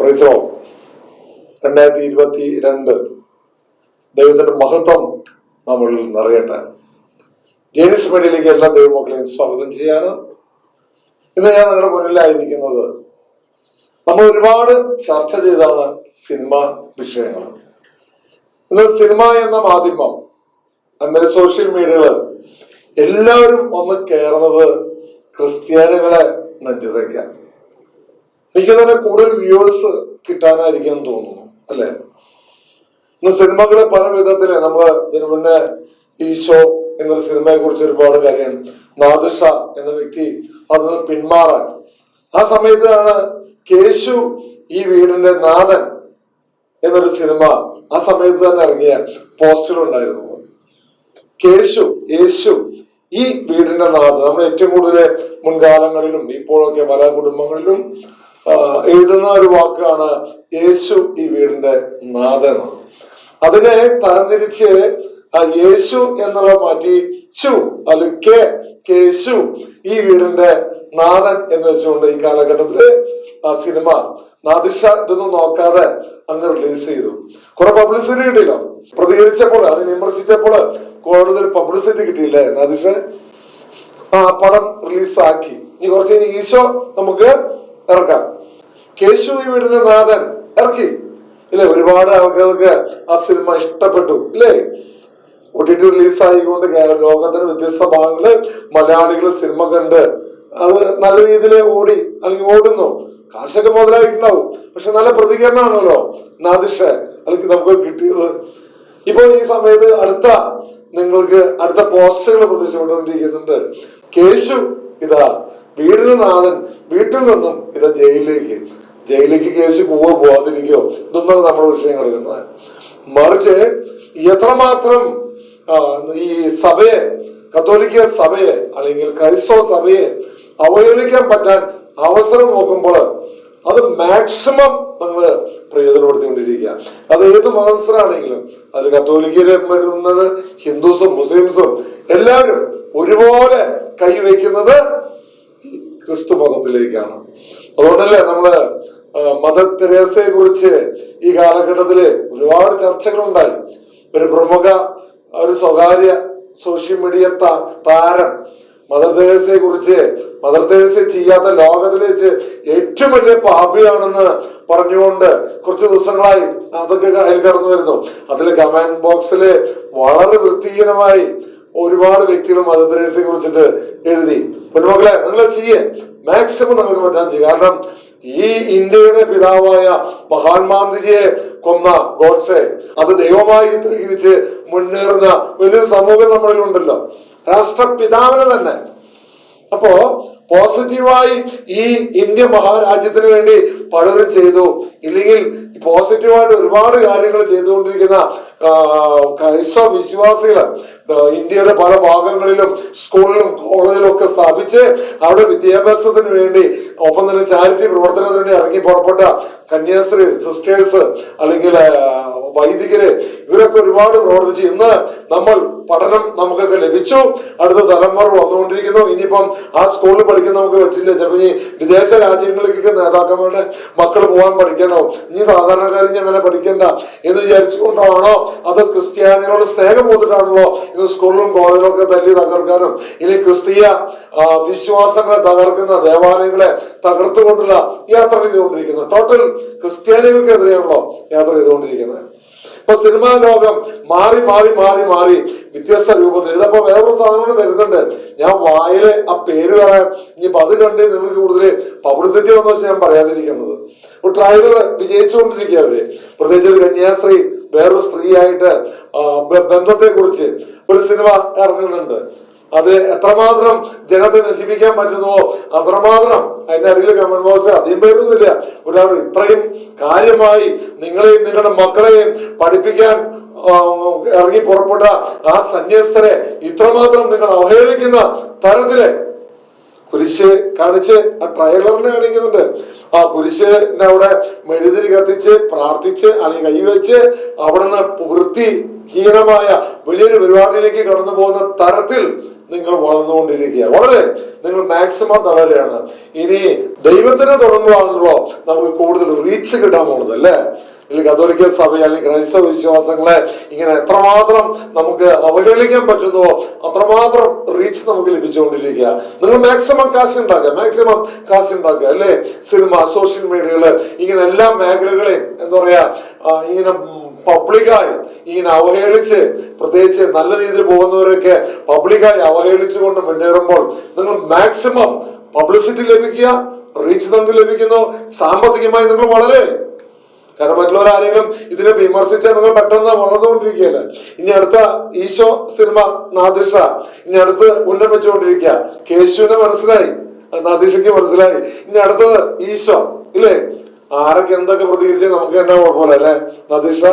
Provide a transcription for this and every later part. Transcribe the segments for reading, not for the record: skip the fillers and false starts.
Praise the Lord. 2022 ദൈവത്തിന്റെ മഹത്വം നമ്മളിൽ നിറയട്ടെ. ജെയിംസ് മീഡിയയിലേക്ക് എല്ലാ ദൈവമക്കളെയും സ്വാഗതം ചെയ്യാണ്. ഇന്ന് ഞാൻ നിങ്ങളുടെ മുന്നിലായിരിക്കുന്നത് നമ്മൾ ഒരുപാട് ചർച്ച ചെയ്താണ് സിനിമ വിഷയങ്ങൾ. ഇന്ന് സിനിമ എന്ന മാധ്യമം നമ്മുടെ സോഷ്യൽ മീഡിയകള് എല്ലാവരും ഒന്ന് കയറുന്നത് ക്രിസ്ത്യാനികളെ നെഞ്ചിതയ്ക്കാൻ. എനിക്ക് തന്നെ കൂടുതൽ വ്യൂവേഴ്സ് കിട്ടാനായിരിക്കും തോന്നുന്നു, അല്ലെ? ഇന്ന് സിനിമകള് പല വിധത്തില് നമ്മള് ഇതിനു മുന്നേ ഈശോ എന്നൊരു സിനിമയെ കുറിച്ച് ഒരുപാട് കാര്യം, നാദിഷ എന്ന വ്യക്തി അതിന് പിന്മാറാൻ ആ സമയത്താണ് കേശു ഈ വീടിന്റെ നാഥൻ എന്നൊരു സിനിമ ആ സമയത്ത് തന്നെ ഇറങ്ങിയ പോസ്റ്ററുണ്ടായിരുന്നു. യേശു ഈ വീടിന്റെ നാഥൻ. നമ്മൾ ഏറ്റവും കൂടുതൽ മുൻകാലങ്ങളിലും ഇപ്പോഴൊക്കെ പല കുടുംബങ്ങളിലും എഴുതുന്ന ഒരു വാക്കാണ് യേശു ഈ വീടിന്റെ നാഥൻ. അതിനെ തരംതിരിച്ച് യേശു എന്നുള്ള മാറ്റി ചു അല്ലെങ്കിൽ കേശു ഈ വീടിന്റെ നാഥൻ എന്ന് വെച്ചുകൊണ്ട് ഈ കാലഘട്ടത്തില് ആ സിനിമ നാദിഷ ഇതൊന്നും നോക്കാതെ അങ്ങ് റിലീസ് ചെയ്തു. കുറെ പബ്ലിസിറ്റി കിട്ടിയില്ലോ. പ്രതികരിച്ചപ്പോൾ അല്ലെങ്കിൽ വിമർശിച്ചപ്പോൾ കൂടുതൽ പബ്ലിസിറ്റി കിട്ടിയില്ലേ നാദിഷ? പടം റിലീസാക്കി. ഇനി കുറച്ച് ഈശോ നമുക്ക് ഇറക്കാം. കേശു ഈ വീടിന്റെ നാഥൻ ഇറക്കി ഇല്ലേ? ഒരുപാട് ആളുകൾക്ക് ആ സിനിമ ഇഷ്ടപ്പെട്ടു ഇല്ലേ? OTT റിലീസായിക്കൊണ്ട് ലോകത്തിന് വ്യത്യസ്ത ഭാഗങ്ങള് മലയാളികൾ സിനിമ കണ്ട് അത് നല്ല രീതിയിൽ ഓടി അല്ലെങ്കിൽ ഓടുന്നു. കാശൊക്കെ മുതലായിട്ടുണ്ടാവും, പക്ഷെ നല്ല പ്രതികരണമാണല്ലോ നാദിഷ അല്ലെങ്കിൽ നമുക്ക് കിട്ടിയത്. ഇപ്പോൾ ഈ സമയത്ത് നിങ്ങൾക്ക് അടുത്ത പോസ്റ്ററുകൾ പ്രത്യക്ഷപ്പെട്ടുകൊണ്ടിരിക്കുന്നുണ്ട്. കേശു ഇതാ വീടിന് നാഥൻ, വീട്ടിൽ നിന്നും ഇതാ ജയിലിലേക്ക് കേശു പോവാതിരിക്കോ, ഇതൊന്നും നമ്മുടെ വിഷയം കിടക്കുന്നത്. മറിച്ച് എത്രമാത്രം ഈ സഭയെ, കത്തോലിക്ക സഭയെ അല്ലെങ്കിൽ ക്രൈസ്തവ സഭയെ അവഹേളിക്കാൻ പറ്റാൻ അവസരം നോക്കുമ്പോൾ അത് മാക്സിമം നമ്മൾ പ്രയോജനപ്പെടുത്തിക്കൊണ്ടിരിക്കുക. അത് ഏത് മതസ്ഥരാണെങ്കിലും, അതിൽ കത്തോലിക്കരും വരുന്നത് ഹിന്ദുസും മുസ്ലിംസും എല്ലാവരും ഒരുപോലെ കൈവയ്ക്കുന്നത് ക്രിസ്തു മതത്തിലേക്കാണ്. അതുകൊണ്ടല്ലേ നമ്മള് മദർ തെരേസയെ കുറിച്ച് ഈ കാലഘട്ടത്തില് ഒരുപാട് ചർച്ചകളുണ്ടായി. ഒരു പ്രമുഖ ഒരു സ്വകാര്യ സോഷ്യൽ മീഡിയ താരം മദർ തെരേസയെ കുറിച്ച്, മദർ തെരേസ ചെയ്യാത്ത ലോകത്തിൽ വെച്ച് ഏറ്റവും വലിയ പാപിയാണെന്ന് പറഞ്ഞുകൊണ്ട് കുറച്ച് ദിവസങ്ങളായി അതൊക്കെ അതിൽ കടന്നു വരുന്നു. അതിൽ കമന്റ് ബോക്സില് വളരെ വൃത്തിഹീനമായി ഒരുപാട് വ്യക്തികൾ മദർ തെരേസയെ കുറിച്ചിട്ട് എഴുതി. പൊന്നുമക്കളെ, നിങ്ങൾ മാക്സിമം നിങ്ങൾക്ക് പറ്റാൻ ചെയ്യും. കാരണം ഈ ഇന്ത്യയുടെ പിതാവായ മഹാത്മാഗാന്ധിജിയെ കൊന്ന ഗോഡ്സെ അത് ദൈവമായി ചിത്രീകരിച്ച് മുന്നേറുന്ന വലിയൊരു സമൂഹം നമ്മളിൽ ഉണ്ടല്ലോ, രാഷ്ട്രപിതാവിനെ തന്നെ. അപ്പോ പോസിറ്റീവായി ഈ ഇന്ത്യ മഹാരാജ്യത്തിന് വേണ്ടി പലരും ചെയ്തു, ഇല്ലെങ്കിൽ പോസിറ്റീവായിട്ട് ഒരുപാട് കാര്യങ്ങൾ ചെയ്തുകൊണ്ടിരിക്കുന്ന ക്രൈസ്തവ വിശ്വാസികള് ഇന്ത്യയുടെ പല ഭാഗങ്ങളിലും സ്കൂളിലും കോളേജിലും ഒക്കെ സ്ഥാപിച്ച് അവിടെ വിദ്യാഭ്യാസത്തിന് വേണ്ടി, ഒപ്പം തന്നെ ചാരിറ്റി പ്രവർത്തനത്തിന് വേണ്ടി ഇറങ്ങി പുറപ്പെട്ട കന്യാസ്ത്രീ സിസ്റ്റേഴ്സ് അല്ലെങ്കിൽ വൈദികര്, ഇവരൊക്കെ ഒരുപാട് പ്രവർത്തിച്ചു. ഇന്ന് പഠനം നമുക്കൊക്കെ ലഭിച്ചു, അടുത്ത തലമുറ വന്നുകൊണ്ടിരിക്കുന്നു. ഇനിയിപ്പം ആ സ്കൂളിൽ പഠിക്കുന്ന നമുക്ക് പറ്റില്ല, ചിലപ്പോൾ ഈ വിദേശ രാജ്യങ്ങളിലേക്കൊക്കെ നേതാക്കന്മാരുടെ മക്കൾ പോകാൻ പഠിക്കണോ, ഇനി സാധാരണക്കാരിഞ്ഞ് അങ്ങനെ പഠിക്കണ്ട എന്ന് വിചാരിച്ചുകൊണ്ടാണോ, അത് ക്രിസ്ത്യാനികളോട് സ്നേഹം പോന്നിട്ടാണല്ലോ ഇന്ന് സ്കൂളിലും കോളേജിലും ഒക്കെ തല്ലി തകർക്കാനും ഇനി ക്രിസ്തീയ വിശ്വാസങ്ങളെ തകർക്കുന്ന ദേവാലയങ്ങളെ തകർത്തുകൊണ്ടുള്ള യാത്ര ചെയ്തുകൊണ്ടിരിക്കുന്നത്. ടോട്ടൽ ക്രിസ്ത്യാനികൾക്കെതിരെയാണല്ലോ യാത്ര ചെയ്തുകൊണ്ടിരിക്കുന്നത്. ഇപ്പൊ സിനിമാ ലോകം മാറി വ്യത്യസ്ത രൂപത്തിൽ. ഇതപ്പോ വേറൊരു സാധനം വരുന്നുണ്ട്. ഞാൻ വായില് ആ പേര് പറയാൻ ഇനിയിപ്പോ അത് കണ്ട് നിങ്ങൾക്ക് കൂടുതൽ പബ്ലിസിറ്റി വന്നു വെച്ചാൽ ഞാൻ പറയാതിരിക്കുന്നത്. ഒരു ട്രയലർ വിജയിച്ചുകൊണ്ടിരിക്കുക അവര്. പ്രത്യേകിച്ച് ഒരു കന്യാസ്ത്രീ വേറൊരു സ്ത്രീയായിട്ട് ബന്ധത്തെ കുറിച്ച് ഒരു സിനിമ ഇറങ്ങുന്നുണ്ട്. അത് എത്രമാത്രം ജനത്തെ നശിപ്പിക്കാൻ പറ്റുന്നുവോ അത്രമാത്രം അതിന്റെ അടിയിൽ കമന്റ് ബോക്സ് അധികം പേരൊന്നുമില്ല. ഒരാൾ ഇത്രയും കാര്യമായി നിങ്ങളെയും നിങ്ങളുടെ മക്കളെയും പഠിപ്പിക്കാൻ ഇറങ്ങി പുറപ്പെട്ട ആ സന്യസ്തരെ ഇത്രമാത്രം നിങ്ങൾ അവഹേളിക്കുന്ന തരത്തില് കുരിശ് കാണിച്ച് ആ ട്രailerനെ കാണിക്കുന്നുണ്ട്. ആ കുരിശിന്റെ അവിടെ മെഴുതിരി കത്തിച്ച് പ്രാർത്ഥിച്ച് അല്ലെങ്കിൽ കൈവച്ച് അവിടുന്ന് വൃത്തിഹീനമായ വലിയൊരു പരിപാടിയിലേക്ക് കടന്നു പോകുന്ന തരത്തിൽ നിങ്ങൾ വളർന്നുകൊണ്ടിരിക്കുക. വളരെ നിങ്ങൾ മാക്സിമം തളരുകയാണ്. ഇനി ദൈവത്തിനെ തുടങ്ങുവാണല്ലോ നമുക്ക് കൂടുതൽ റീച്ച് കിട്ടാൻ പോകുന്നത് അല്ലേ? അല്ലെങ്കിൽ കത്തോലിക്ക സഭ അല്ലെങ്കിൽ ക്രൈസ്തവ വിശ്വാസങ്ങളെ ഇങ്ങനെ എത്രമാത്രം നമുക്ക് അവഹേളിക്കാൻ പറ്റുന്നോ അത്രമാത്രം റീച്ച് നമുക്ക് ലഭിച്ചുകൊണ്ടിരിക്കുക. നിങ്ങൾ മാക്സിമം കാശ് ഉണ്ടാക്കുക അല്ലേ? സിനിമ, സോഷ്യൽ മീഡിയകള്, ഇങ്ങനെ എല്ലാ മേഖലകളെയും എന്താ പറയാ ഇങ്ങനെ പബ്ലിക്കായി ഇങ്ങനെ അവഹേളിച്ച്, പ്രത്യേകിച്ച് നല്ല രീതിയിൽ പോകുന്നവരൊക്കെ പബ്ലിക്കായി അവഹേളിച്ചുകൊണ്ട് മുന്നേറുമ്പോൾ നിങ്ങൾ മാക്സിമം പബ്ലിസിറ്റി ലഭിക്കുക, റീച്ച് നിങ്ങൾക്ക് ലഭിക്കുന്നു. സാമ്പത്തികമായി നിങ്ങൾ വളരെ, കാരണം മറ്റുള്ളവരാരെങ്കിലും ഇതിനെ വിമർശിച്ചാൽ നിങ്ങൾ പെട്ടെന്ന് വളർന്നുകൊണ്ടിരിക്കുകയല്ലേ. ഇനി അടുത്ത ഈശോ സിനിമ നാദിഷ ഇനി അടുത്ത് ഉന്നം വെച്ചുകൊണ്ടിരിക്കുക. കേശുവിനെ മനസ്സിലായി, നാദിഷയ്ക്ക് മനസ്സിലായി. ഇനി അടുത്തത് ഈശോ ഇല്ലേ? ആരൊക്കെ എന്തൊക്കെ പ്രതികരിച്ചാൽ നമുക്ക് എന്നാ കുഴപ്പമില്ല അല്ലെ നാദിഷ?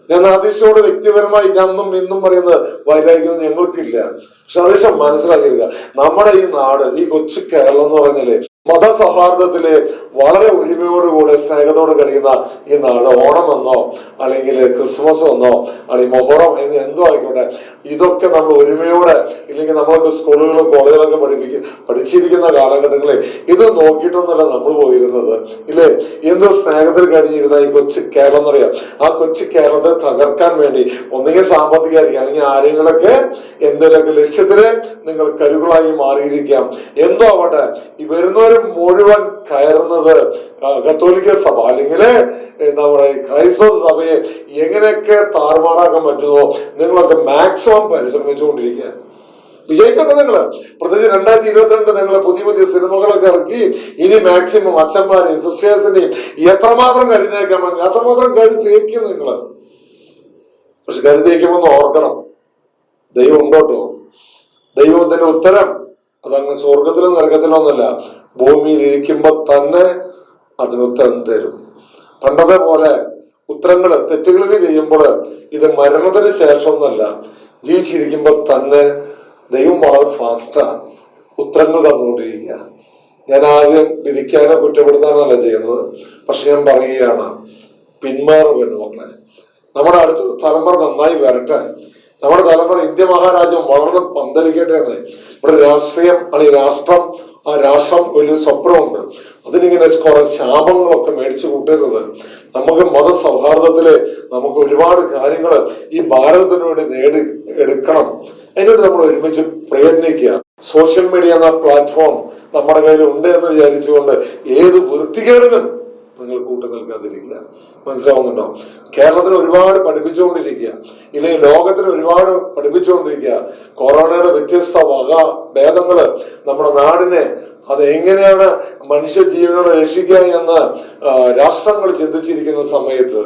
ഞാൻ നാദിഷയോട് വ്യക്തിപരമായി അന്നും ഇന്നും പറയുന്നത് വൈരാഗ്യം ഞങ്ങൾക്കില്ല. പക്ഷെ നാദിഷ മനസ്സിലാക്കിയിരിക്കുക, നമ്മുടെ ഈ നാട്, ഈ കൊച്ചു കേരളം എന്ന് പറഞ്ഞാല് മതസൗഹാർദ്ദത്തില് വളരെ ഒരുമയോടുകൂടെ സ്നേഹത്തോട് കഴിയുന്ന ഈ നാട്, ഓണം എന്നോ അല്ലെങ്കിൽ ക്രിസ്മസ് എന്നോ അല്ലെങ്കിൽ മൊഹറം എന്ന് എന്തോ ആയിക്കോട്ടെ, ഇതൊക്കെ നമ്മൾ ഒരുമയോടെ, ഇല്ലെങ്കിൽ നമ്മളൊക്കെ സ്കൂളുകളും കോളേജുകളൊക്കെ പഠിച്ചിരിക്കുന്ന കാലഘട്ടങ്ങളിൽ ഇത് നോക്കിയിട്ടൊന്നുമല്ല നമ്മൾ പോയിരുന്നത് ഇല്ലേ? എന്തോ സ്നേഹത്തിൽ കഴിഞ്ഞിരുന്ന ഈ കൊച്ചു കേരളം എന്നറിയാം. ആ കൊച്ചു കേരളത്തെ തകർക്കാൻ വേണ്ടി ഒന്നുകിൽ സാമ്പത്തികമായിരിക്കും, അല്ലെങ്കിൽ ആരെങ്കിലൊക്കെ എന്തെങ്കിലുമൊക്കെ ലക്ഷ്യത്തില് നിങ്ങൾ കരുകളായി മാറിയിരിക്കാം. എന്തോ ആവട്ടെ, ഈ വരുന്നവർ മുഴുവൻ കയറുന്നത് കത്തോലിക്ക സഭ അല്ലെങ്കിൽ നമ്മുടെ ക്രൈസ്തവ സഭയെ എങ്ങനെയൊക്കെ താറുമാറാക്കാൻ പറ്റുമോ നിങ്ങളൊക്കെ മാക്സിമം പരിശ്രമിച്ചുകൊണ്ടിരിക്കുക. വിജയിക്കട്ടെ നിങ്ങള്. പ്രത്യേകിച്ച് 2022 നിങ്ങൾ പുതിയ പുതിയ സിനിമകളൊക്കെ ഇറക്കി ഇനി മാക്സിമം അച്ഛന്മാരെയും സിസ്റ്റേഴ്സിനെയും എത്രമാത്രം കരുതേക്കാൻ പറ്റും അത്രമാത്രം കരുതേക്കും നിങ്ങള്. പക്ഷെ കരുതേക്കുമെന്ന് ഓർക്കണം, ദൈവം ഉണ്ടോട്ടോ. ദൈവത്തിന്റെ ഉത്തരം അതങ്ങ് സ്വർഗത്തിലോ നരകത്തിലോ ഒന്നല്ല, ഭൂമിയിൽ ഇരിക്കുമ്പോ തന്നെ അതിനുത്തരം തരും. പണ്ടത്തെ പോലെ ഉത്തരങ്ങള് തെറ്റുകളിൽ ചെയ്യുമ്പോൾ ഇത് മരണത്തിന് ശേഷം ഒന്നല്ല, ജീവിച്ചിരിക്കുമ്പോ തന്നെ ദൈവം വളരെ ഫാസ്റ്റാ ഉത്തരങ്ങൾ തന്നുകൊണ്ടിരിക്കുക. ഞാൻ ആദ്യം വിധിക്കാനോ കുറ്റപ്പെടുത്താനോ അല്ല ചെയ്യുന്നത്, പക്ഷെ ഞാൻ പറയുകയാണ്, പിന്മാറുമെന്ന് മക്കളെ. നമ്മുടെ അടുത്ത തലമുറ നന്നായി വരട്ടെ. നമ്മുടെ തലമുറ ഇന്ത്യ മഹാരാജ്യം വളർന്ന് പന്തലിക്കട്ടെ എന്ന്. ഇവിടെ രാഷ്ട്രീയം അല്ലെങ്കിൽ രാഷ്ട്രം വലിയ സ്വപ്നമുണ്ട്. അതിനിങ്ങനെ കുറെ ശാപങ്ങളൊക്കെ മേടിച്ചു കൂട്ടരുത്. നമുക്ക് മതസൗഹാർദ്ദത്തില് നമുക്ക് ഒരുപാട് കാര്യങ്ങൾ ഈ ഭാരതത്തിന് വേണ്ടി എടുക്കണം. അതിനുവേണ്ടി നമ്മൾ ഒരുമിച്ച് പ്രയത്നിക്കുക. സോഷ്യൽ മീഡിയ എന്ന പ്ലാറ്റ്ഫോം നമ്മുടെ കയ്യിൽ ഉണ്ട് എന്ന് വിചാരിച്ചുകൊണ്ട് ഏത് വൃത്തികേടിനും നിങ്ങൾ കൂട്ടു നിൽക്കാതിരിക്കുക. മനസ്സിലാവുന്നുണ്ടോ? കേരളത്തിന് ഒരുപാട് പഠിപ്പിച്ചുകൊണ്ടിരിക്കുക, ഇല്ലെങ്കിൽ ലോകത്തിന് ഒരുപാട് പഠിപ്പിച്ചുകൊണ്ടിരിക്കുക. കൊറോണയുടെ വ്യത്യസ്ത ഭേദങ്ങള് നമ്മുടെ നാടിനെ അത് എങ്ങനെയാണ് മനുഷ്യ ജീവനോട് രക്ഷിക്കുക എന്ന് രാഷ്ട്രങ്ങൾ ചിന്തിച്ചിരിക്കുന്ന സമയത്ത്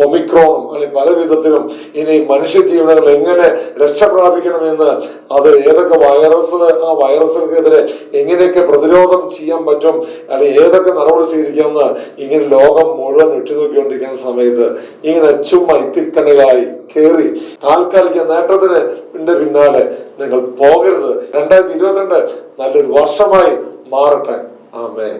ഒമിക്രോണും അല്ലെങ്കിൽ പല വിധത്തിലും ഇനി മനുഷ്യ ജീവനുകൾ എങ്ങനെ രക്ഷപ്രാപിക്കണമെന്ന്, അത് ഏതൊക്കെ ആ വൈറസുകൾക്കെതിരെ എങ്ങനെയൊക്കെ പ്രതിരോധം ചെയ്യാൻ പറ്റും, അല്ലെങ്കിൽ ഏതൊക്കെ നടപടി സ്വീകരിക്കാമെന്ന് ഇങ്ങനെ ലോകം മുഴുവൻ ഉറ്റുനോക്കിക്കൊണ്ടിരിക്കുന്ന സമയത്ത് ഇങ്ങനെ ചുമ്മാ ഇത്തിക്കണ്ണിലായി കയറി താൽക്കാലിക നേട്ടത്തിന് പിന്നാലെ നിങ്ങൾ പോകരുത്. 2022 നല്ലൊരു വർഷമായി മാറട്ടെ. ആമേൻ.